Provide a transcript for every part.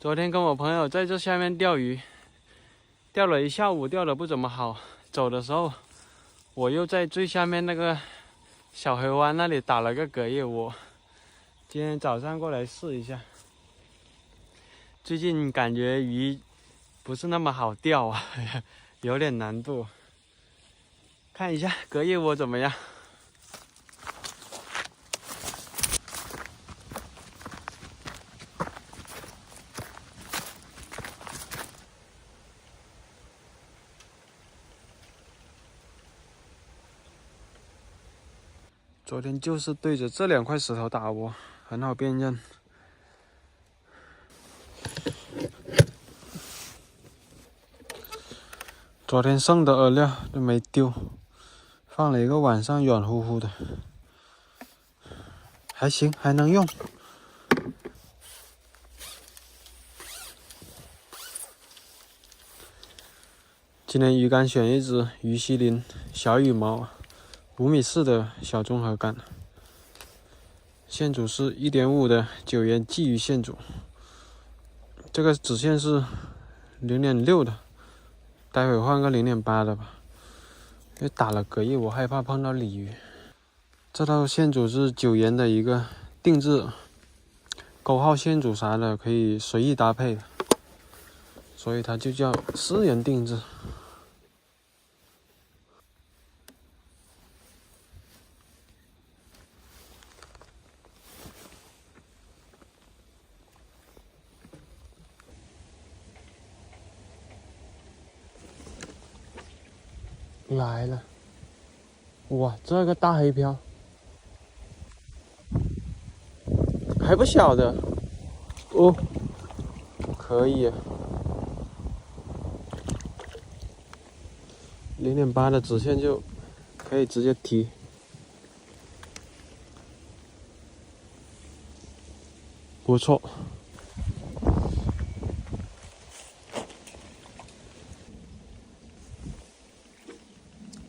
昨天跟我朋友在这下面钓鱼，钓了一下午，钓的不怎么好。走的时候，我又在最下面那个小河湾那里打了个隔夜窝。今天早上过来试一下。最近感觉鱼不是那么好钓啊，有点难度。看一下隔夜窝怎么样？昨天就是对着这2块石头打窝，很好辨认。昨天剩的饵料都没丢，放了一个晚上，软乎乎的，还行，还能用。今天鱼竿选一只鱼西鳞小羽毛5.4米的小综合竿，线组是1.5的9元鲫鱼线组，这个指线是0.6的，待会换个0.8的吧。因为打了隔夜，我害怕碰到鲤鱼。这套线组是9元的一个定制，钩号线组啥的可以随意搭配的，所以它就叫4元定制。来了，哇，这个大黑漂还不小的哦，可以，0.8的直线就可以直接提。不错，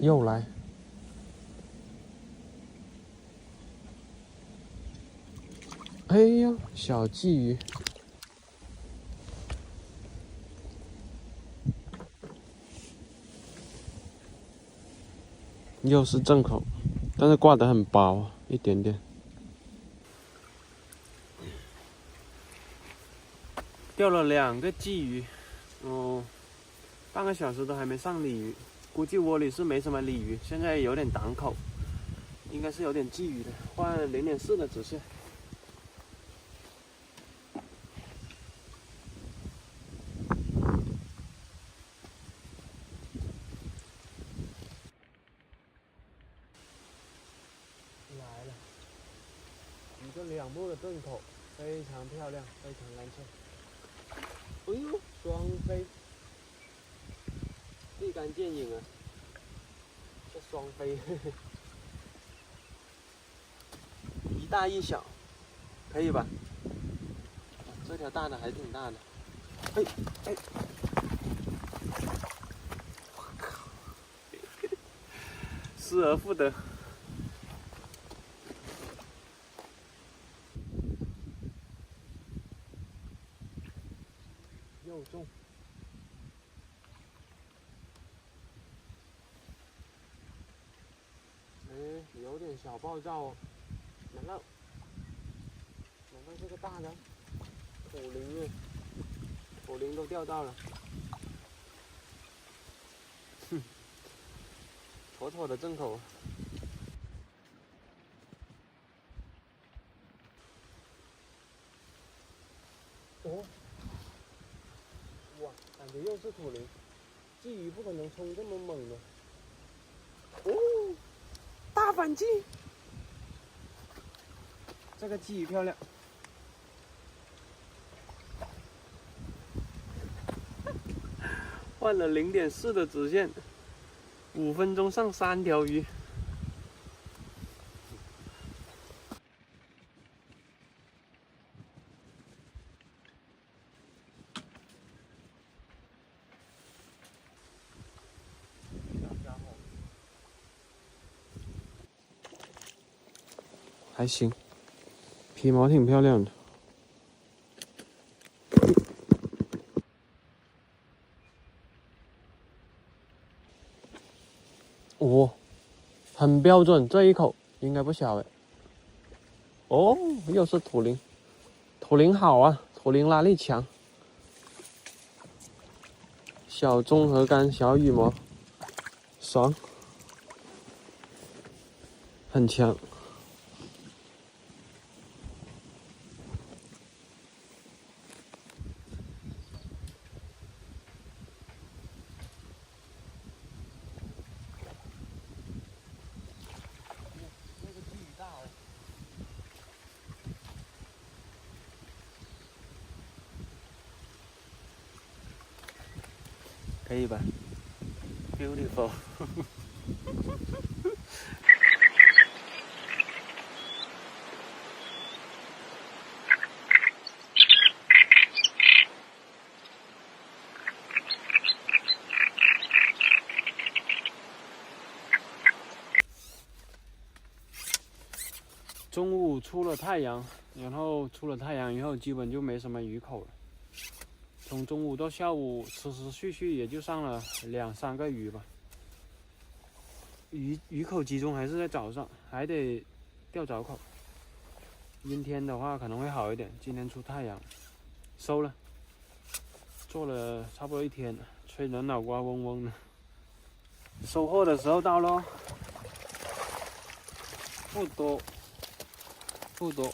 又来。哎呦，小鲫鱼，又是正口，但是挂得很薄，一点点。钓了2个鲫鱼，半个小时都还没上鲤鱼，估计窝里是没什么鲤鱼，现在有点挡口，应该是有点鲫鱼的，换0.4的直线。来了，一个2目的正口，非常漂亮，非常干脆。哎呦，双飞，立竿见影啊！这双飞，一大一小，可以吧？这条大的还挺大的。哎哎，我靠，失而复得。又中，哎，有点小暴躁哦。难道这个大的土灵耶？土灵都钓到了，哼，妥妥的正口。哦，哇，感觉又是土灵，鲫鱼不可能冲这么猛的。哦，大反击，这个鲫鱼漂亮。换了0.4的直线，5分钟上3条鱼。还行，皮毛挺漂亮的。哦，很标准，这一口应该不小哎。哦，又是土灵，土灵好啊，土灵拉力强。小综合杆，小羽毛，爽，很强。可以吧 ？Beautiful 。中午出了太阳，然后出了太阳以后，基本就没什么鱼口了。从中午到下午，持续也就上了2、3个鱼吧。鱼口集中还是在早上，还得钓早口。阴天的话可能会好一点。今天出太阳，收了，做了差不多1天了，吹得脑瓜嗡嗡的。收获的时候到咯，不多，不多。